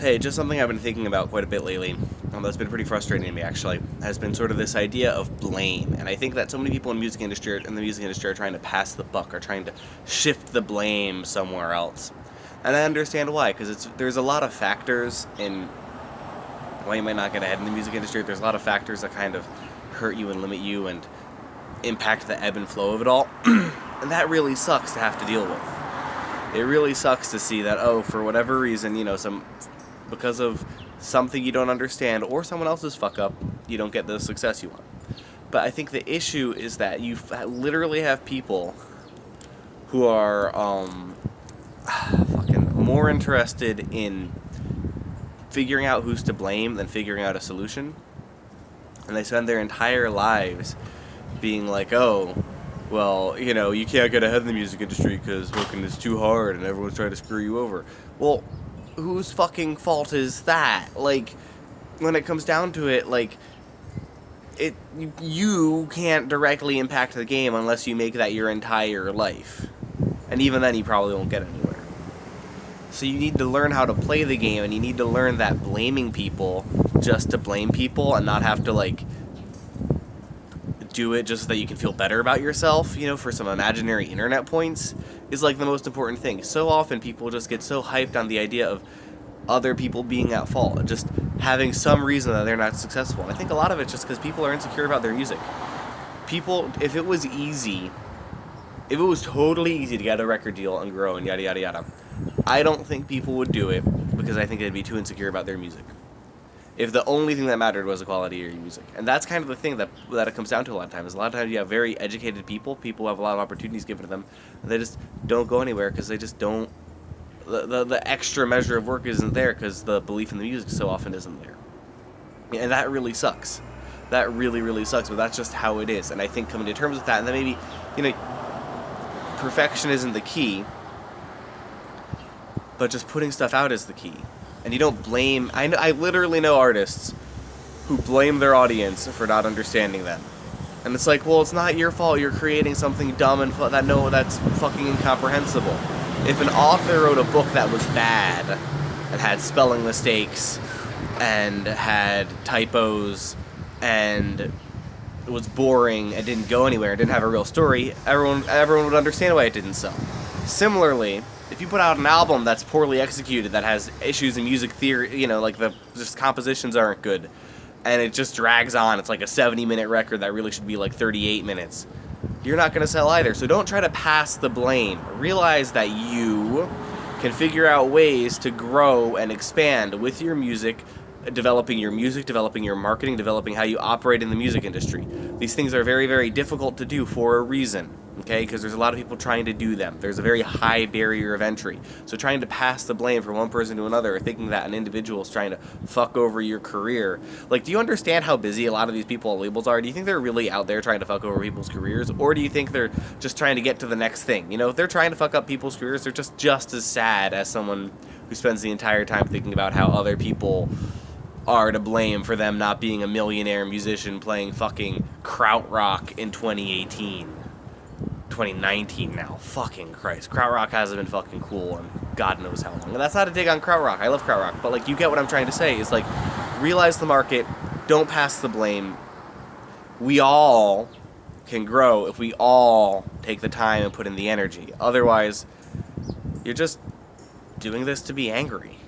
Hey, just something I've been thinking about quite a bit lately, that's been pretty frustrating to me actually, has been sort of this idea of blame. And I think that so many people in the music industry are trying to pass the buck, are trying to shift the blame somewhere else. And I understand why, because there's a lot of factors in why you might not get ahead in the music industry. There's a lot of factors that kind of hurt you and limit you and impact the ebb and flow of it all. And that really sucks to have to deal with. It really sucks to see that, oh, for whatever reason, because of something you don't understand or someone else's fuck up, you don't get the success you want. But I think the issue is that you literally have people who are fucking more interested in figuring out who's to blame than figuring out a solution. And they spend their entire lives being like, oh, well, you can't get ahead in the music industry because working is too hard and everyone's trying to screw you over. Well, whose fucking fault is that? Like, when it comes down to it, you can't directly impact the game unless you make that your entire life. And even then, you probably won't get anywhere. So you need to learn how to play the game, and you need to learn that blaming people just to blame people and not have to, do it just so that you can feel better about yourself, for some imaginary internet points, is the most important thing. So often people just get so hyped on the idea of other people being at fault, just having some reason that they're not successful. And I think a lot of it's just because people are insecure about their music. People, if it was totally easy to get a record deal and grow and yada yada yada, I don't think people would do it because I think they'd be too insecure about their music. If the only thing that mattered was the quality of your music. And that's kind of the thing that it comes down to a lot of times. A lot of times you have very educated people who have a lot of opportunities given to them, and they just don't go anywhere because they just don't, the extra measure of work isn't there because the belief in the music so often isn't there. And that really sucks. That really, really sucks, but that's just how it is. And I think coming to terms with that, and then maybe, perfection isn't the key, but just putting stuff out is the key. And you don't blame... I literally know artists who blame their audience for not understanding them. And it's like, well, it's not your fault. You're creating something dumb and that's fucking incomprehensible. If an author wrote a book that was bad and had spelling mistakes and had typos and was boring and didn't go anywhere and didn't have a real story, everyone would understand why it didn't sell. Similarly, if you put out an album that's poorly executed, that has issues in music theory, just compositions aren't good, and it just drags on, it's like a 70-minute record that really should be 38 minutes, you're not going to sell either. So don't try to pass the blame. Realize that you can figure out ways to grow and expand with your music, developing your marketing, developing how you operate in the music industry. These things are very, very difficult to do for a reason, okay? Because there's a lot of people trying to do them. There's a very high barrier of entry. So trying to pass the blame from one person to another, or thinking that an individual is trying to fuck over your career. Do you understand how busy a lot of these people at labels are? Do you think they're really out there trying to fuck over people's careers? Or do you think they're just trying to get to the next thing? If they're trying to fuck up people's careers, they're just as sad as someone who spends the entire time thinking about how other people are to blame for them not being a millionaire musician playing fucking krautrock in 2018. 2019 now. Fucking Christ. Krautrock hasn't been fucking cool and God knows how long. And that's not a dig on krautrock. I love krautrock. But, you get what I'm trying to say. Is, realize the market. Don't pass the blame. We all can grow if we all take the time and put in the energy. Otherwise, you're just doing this to be angry.